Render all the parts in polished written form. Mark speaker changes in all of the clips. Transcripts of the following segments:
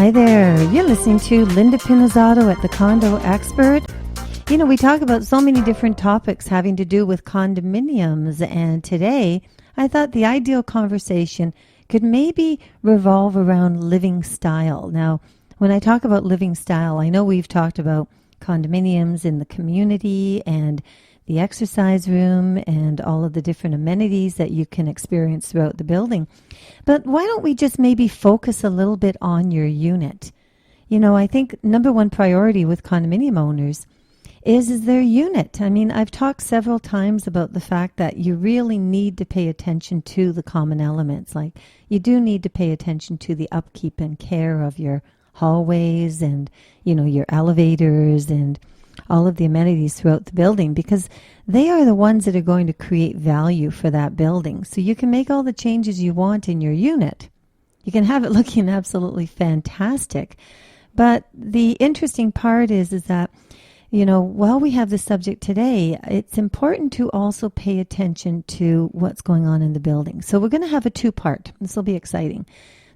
Speaker 1: Hi there. You're listening to Linda Pinizzato at the Condo Expert. You know, we talk about so many different topics having to do with condominiums, and today I thought the ideal conversation could maybe revolve around living style. Now, when I talk about living style, I know we've talked about condominiums in the community and the exercise room and all of the different amenities that you can experience throughout the building. But why don't we just maybe focus a little bit on your unit? You know, I think number one priority with condominium owners is their unit. I mean, I've talked several times about the fact that you really need to pay attention to the common elements. Like, you do need to pay attention to the upkeep and care of your hallways and, you know, your elevators and all of the amenities throughout the building, because they are the ones that are going to create value for that building. So you can make all the changes you want in your unit. You can have it looking absolutely fantastic. But the interesting part is that, you know, while we have this subject today, it's important to also pay attention to what's going on in the building. So we're going to have a two-part. This will be exciting.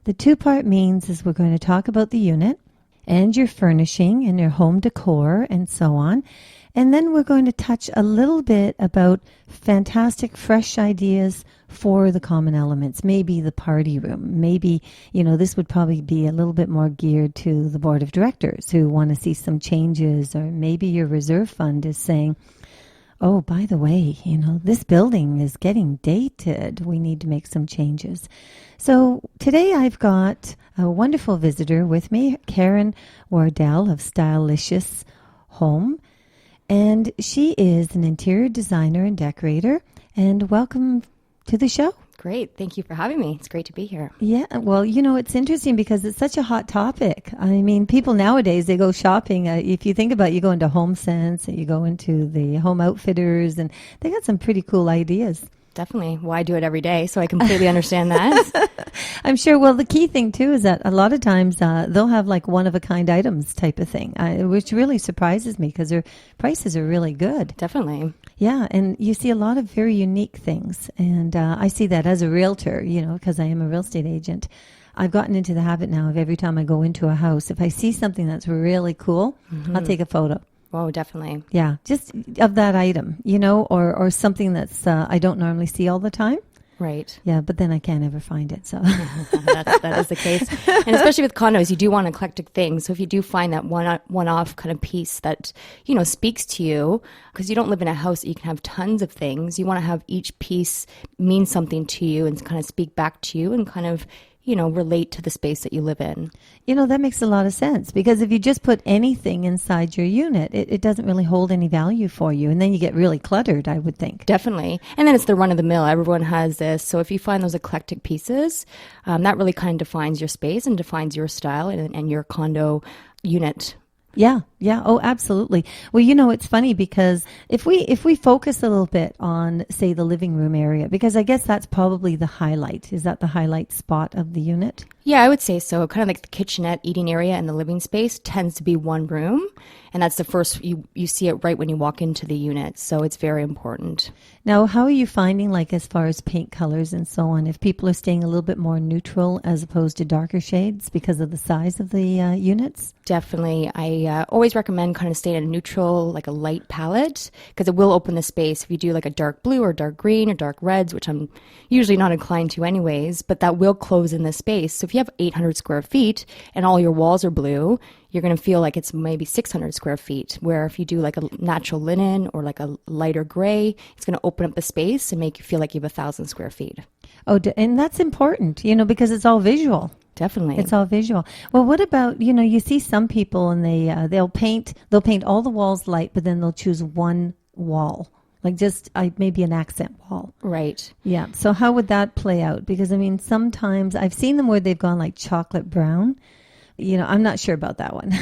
Speaker 1: The two-part means is we're going to talk about the unit and your furnishing and your home decor and so on. And then we're going to touch a little bit about fantastic, fresh ideas for the common elements. Maybe the party room. Maybe, you know, this would probably be a little bit more geared to the board of directors who want to see some changes. Or maybe your reserve fund is saying, oh, by the way, you know, this building is getting dated. We need to make some changes. So today I've got a wonderful visitor with me, Karen Wardell of Stylicious Home. And she is an interior designer and decorator. And welcome to the show.
Speaker 2: Great. Thank you for having me. It's great to be here.
Speaker 1: Yeah. Well, you know, it's interesting because it's such a hot topic. I mean, people nowadays, they go shopping. If you think about it, you go into HomeSense and you go into the Home Outfitters, and they got some pretty cool ideas.
Speaker 2: Definitely. Well, I do it every day, so I completely understand that.
Speaker 1: I'm sure. Well, the key thing, too, is that a lot of times they'll have like one-of-a-kind items type of thing, which really surprises me because their prices are really good.
Speaker 2: Definitely.
Speaker 1: Yeah, and you see a lot of very unique things. And I see that as a realtor, you know, because I am a real estate agent. I've gotten into the habit now of every time I go into a house, if I see something that's really cool, I'll take a photo.
Speaker 2: Oh, definitely.
Speaker 1: Yeah, just of that item, you know, or something that's I don't normally see all the time.
Speaker 2: Right.
Speaker 1: Yeah, but then I can't ever find it. So
Speaker 2: that is the case. And especially with condos, you do want eclectic things. So if you do find that one-off kind of piece that, you know, speaks to you, because you don't live in a house that you can have tons of things. You want to have each piece mean something to you and kind of speak back to you and kind of, you know, relate to the space that you live in. You
Speaker 1: know, that makes a lot of sense, because if you just put anything inside your unit, it doesn't really hold any value for you. And then you get really cluttered, I would think.
Speaker 2: Definitely. And then it's the run of the mill. Everyone has this. So if you find those eclectic pieces, that really kind of defines your space and defines your style and your condo unit.
Speaker 1: Yeah. Oh, absolutely. Well, you know, it's funny because if we focus a little bit on, say, the living room area, because I guess that's probably the highlight. Is that the highlight spot of the unit?
Speaker 2: Yeah, I would say so. Kind of like the kitchenette, eating area, and the living space tends to be one room. And that's the first, you see it right when you walk into the unit. So it's very important.
Speaker 1: Now, how are you finding, like, as far as paint colors and so on, if people are staying a little bit more neutral as opposed to darker shades because of the size of the units?
Speaker 2: Definitely. I always recommend kind of staying in a neutral, like a light palette, because it will open the space. If you do like a dark blue or dark green or dark reds, which I'm usually not inclined to anyways, but that will close in the space. So if you have 800 square feet and all your walls are blue, you're going to feel like it's maybe 600 square feet, where if you do like a natural linen or like a lighter gray, it's going to open up the space and make you feel like you have 1,000 square feet.
Speaker 1: Oh, and that's important, you know, because it's all visual.
Speaker 2: Definitely.
Speaker 1: It's all visual. Well, what about, you know, you see some people and they'll paint all the walls light, but then they'll choose one wall, like just maybe an accent wall.
Speaker 2: Right.
Speaker 1: Yeah. So how would that play out? Because, I mean, sometimes I've seen them where they've gone like chocolate brown. You know, I'm not sure about that one.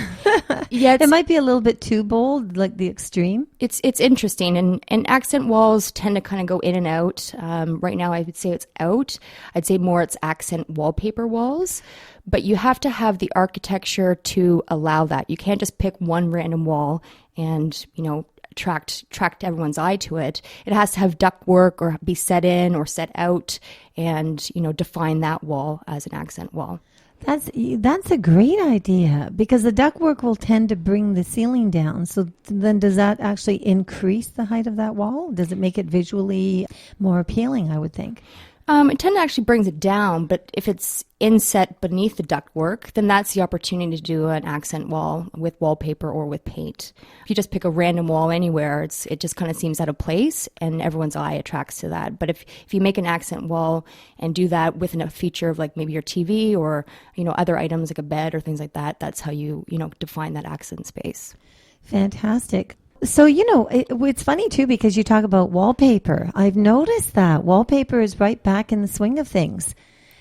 Speaker 2: Yeah,
Speaker 1: it might be a little bit too bold, like the extreme.
Speaker 2: It's interesting, and accent walls tend to kind of go in and out. Right now, I would say it's out. I'd say more it's accent wallpaper walls, but you have to have the architecture to allow that. You can't just pick one random wall and, you know, attract everyone's eye to it. It has to have ductwork or be set in or set out, and, you know, define that wall as an accent wall.
Speaker 1: That's a great idea because the ductwork will tend to bring the ceiling down. So then does that actually increase the height of that wall? Does it make it visually more appealing, I would think?
Speaker 2: It tend to actually brings it down, but if it's inset beneath the ductwork, then that's the opportunity to do an accent wall with wallpaper or with paint. If you just pick a random wall anywhere, it just kind of seems out of place, and everyone's eye attracts to that. But if you make an accent wall and do that with a feature of like maybe your TV or other items like a bed or things like that, that's how you define that accent space.
Speaker 1: Fantastic. So, it's funny too because you talk about wallpaper. I've noticed that wallpaper is right back in the swing of things.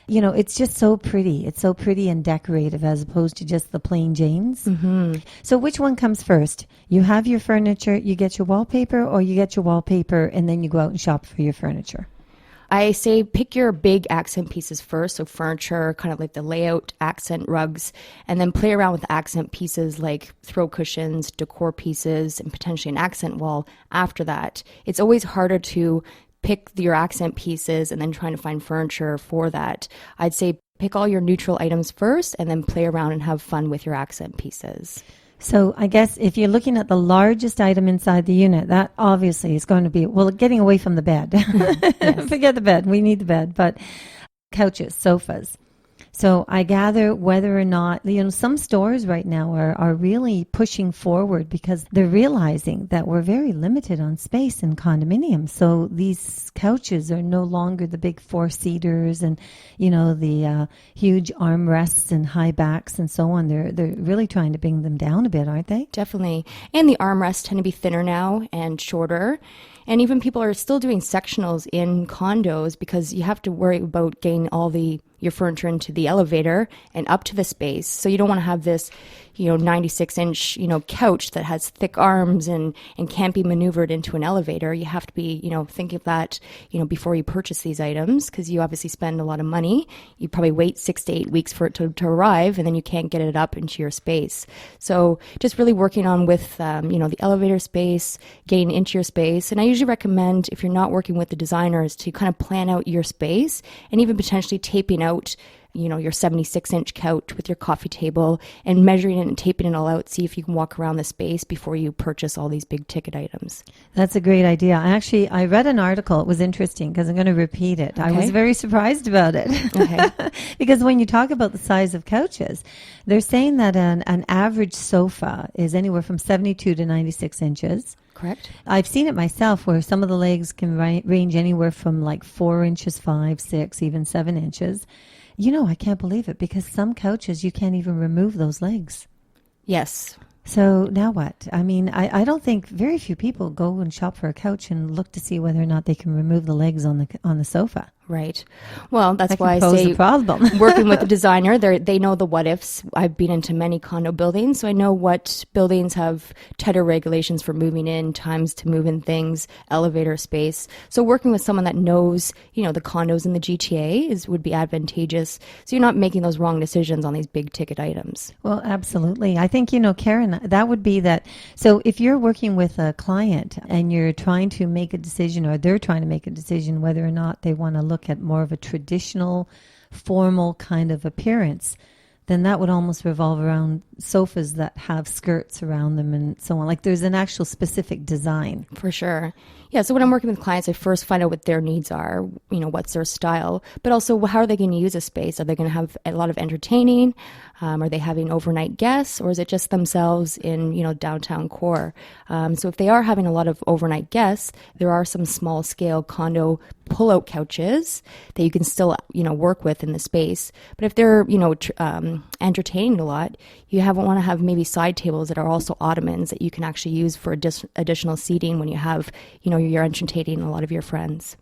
Speaker 1: It's just so pretty. It's so pretty and decorative as opposed to just the plain Janes.
Speaker 2: Mm-hmm.
Speaker 1: So which one comes first? You have your furniture, you get your wallpaper, or you get your wallpaper and then you go out and shop for your furniture?
Speaker 2: I say pick your big accent pieces first, so furniture, kind of like the layout, accent rugs, and then play around with accent pieces like throw cushions, decor pieces, and potentially an accent wall after that. It's always harder to pick your accent pieces and then trying to find furniture for that. I'd say pick all your neutral items first and then play around and have fun with your accent pieces.
Speaker 1: So I guess if you're looking at the largest item inside the unit, that obviously is going to be, getting away from the bed. Yes. Forget the bed. We need the bed. But couches, sofas. So I gather whether or not, some stores right now are really pushing forward because they're realizing that we're very limited on space in condominiums. So these couches are no longer the big four-seaters and, the huge armrests and high backs and so on. They're really trying to bring them down a bit, aren't they?
Speaker 2: Definitely. And the armrests tend to be thinner now and shorter. And even people are still doing sectionals in condos because you have to worry about getting all your furniture into the elevator and up to the space. So you don't want to have this, 96-inch, couch that has thick arms and can't be maneuvered into an elevator. You have to be, thinking of that, before you purchase these items because you obviously spend a lot of money. You probably wait 6 to 8 weeks for it to arrive and then you can't get it up into your space. So just really working on with, the elevator space, getting into your space. And I usually recommend if you're not working with the designers to kind of plan out your space and even potentially taping out your 76-inch couch with your coffee table and measuring it and taping it all out, see if you can walk around the space before you purchase all these big ticket items.
Speaker 1: That's a great idea. I read an article. It was interesting because I'm going to repeat it. Okay. I was very surprised about it. Okay. Because when you talk about the size of couches, they're saying that an average sofa is anywhere from 72 to 96 inches.
Speaker 2: Correct.
Speaker 1: I've seen it myself where some of the legs can range anywhere from like 4 inches, 5, 6, even 7 inches. I can't believe it because some couches, you can't even remove those legs.
Speaker 2: Yes.
Speaker 1: So now what? I don't think very few people go and shop for a couch and look to see whether or not they can remove the legs on the sofa.
Speaker 2: Right. Well, that's why I
Speaker 1: say
Speaker 2: say
Speaker 1: problem.
Speaker 2: Working with the designer, they know the what ifs. I've been into many condo buildings, so I know what buildings have tighter regulations for moving in, times to move in things, elevator space. So working with someone that knows, the condos in the GTA would be advantageous. So you're not making those wrong decisions on these big ticket items.
Speaker 1: Well, absolutely. I think, Karen, that would be that. So if you're working with a client and you're trying to make a decision or they're trying to make a decision whether or not they want to look at more of a traditional, formal kind of appearance, then that would almost revolve around sofas that have skirts around them and so on. Like there's an actual specific design.
Speaker 2: For sure. Yeah, so when I'm working with clients, I first find out what their needs are, what's their style, but also how are they going to use a space? Are they going to have a lot of entertaining? Are they having overnight guests, or is it just themselves in, downtown core? So if they are having a lot of overnight guests, there are some small scale condo pull-out couches that you can still, work with in the space. But if they're, entertaining a lot, you want to have maybe side tables that are also ottomans that you can actually use for additional seating when you have, you're entertaining a lot of your friends.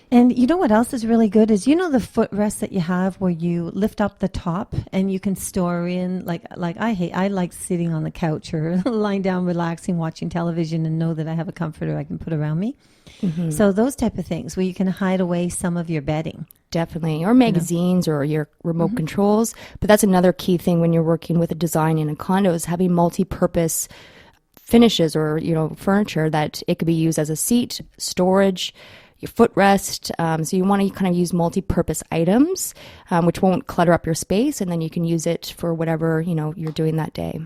Speaker 1: And you know what else is really good is, the footrest that you have where you lift up the top and you can store in, I like sitting on the couch or lying down, relaxing, watching television and know that I have a comforter I can put around me. Mm-hmm. So those type of things where you can hide away some of your bedding.
Speaker 2: Definitely. Or magazines or your remote controls. But that's another key thing when you're working with a design in a condo is having multi-purpose finishes or, furniture that it could be used as a seat, storage, your footrest. So you want to kind of use multi-purpose items, which won't clutter up your space, and then you can use it for whatever, you're doing that day.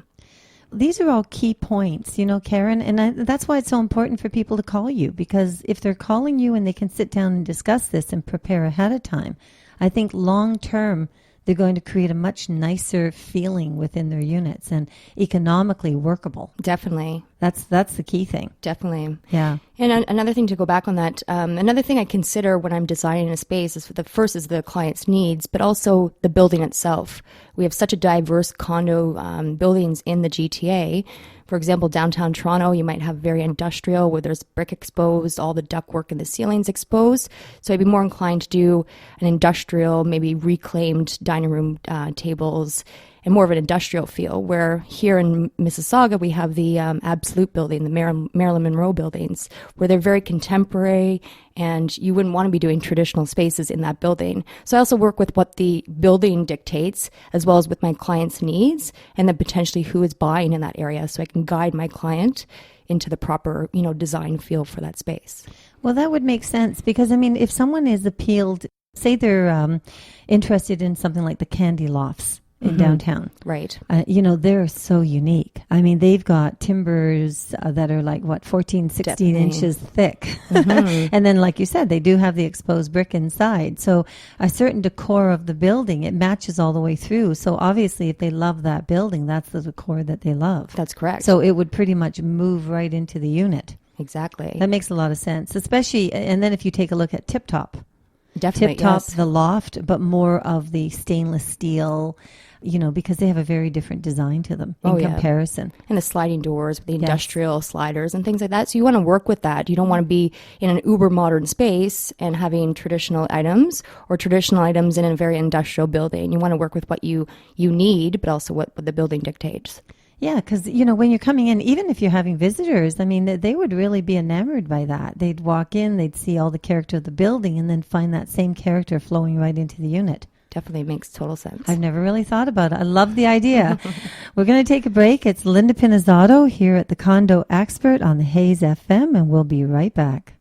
Speaker 1: These are all key points, Karen, and that's why it's so important for people to call you, because if they're calling you and they can sit down and discuss this and prepare ahead of time, I think long term they're going to create a much nicer feeling within their units and economically workable.
Speaker 2: Definitely.
Speaker 1: That's the key thing.
Speaker 2: Definitely.
Speaker 1: Yeah.
Speaker 2: And another thing to go back on that, another thing I consider when I'm designing a space is first is the client's needs, but also the building itself. We have such a diverse condo buildings in the GTA. For example, downtown Toronto, you might have very industrial where there's brick exposed, all the ductwork in the ceilings exposed. So I'd be more inclined to do an industrial, maybe reclaimed dining room tables and more of an industrial feel, where here in Mississauga, we have the Absolute building, the Marilyn Monroe buildings, where they're very contemporary, and you wouldn't want to be doing traditional spaces in that building. So I also work with what the building dictates, as well as with my client's needs, and then potentially who is buying in that area, so I can guide my client into the proper, design feel for that space.
Speaker 1: Well, that would make sense, because, if someone is appealed, say they're interested in something like the Candy Lofts, in downtown.
Speaker 2: Right.
Speaker 1: They're so unique. They've got timbers that are 14, 16
Speaker 2: Definitely.
Speaker 1: inches thick. And then, like you said, they do have the exposed brick inside. So a certain decor of the building, it matches all the way through. So obviously, if they love that building, that's the decor that they love.
Speaker 2: That's correct.
Speaker 1: So it would pretty much move right into the unit.
Speaker 2: Exactly.
Speaker 1: That makes a lot of sense, especially, and then if you take a look at Tip Top.
Speaker 2: Definitely,
Speaker 1: Tip Top,
Speaker 2: yes.
Speaker 1: the loft, but more of the stainless steel, because they have a very different design to them in comparison.
Speaker 2: And the sliding doors with the industrial sliders and things like that. So you want to work with that. You don't want to be in an uber modern space and having traditional items or traditional items in a very industrial building. You want to work with what you need, but also what the building dictates.
Speaker 1: Yeah, because, when you're coming in, even if you're having visitors, they would really be enamored by that. They'd walk in, they'd see all the character of the building, and then find that same character flowing right into the unit.
Speaker 2: Definitely makes total sense.
Speaker 1: I've never really thought about it. I love the idea. We're going to take a break. It's Linda Pinizzato here at the Condo Expert on the Hayes FM, and we'll be right back.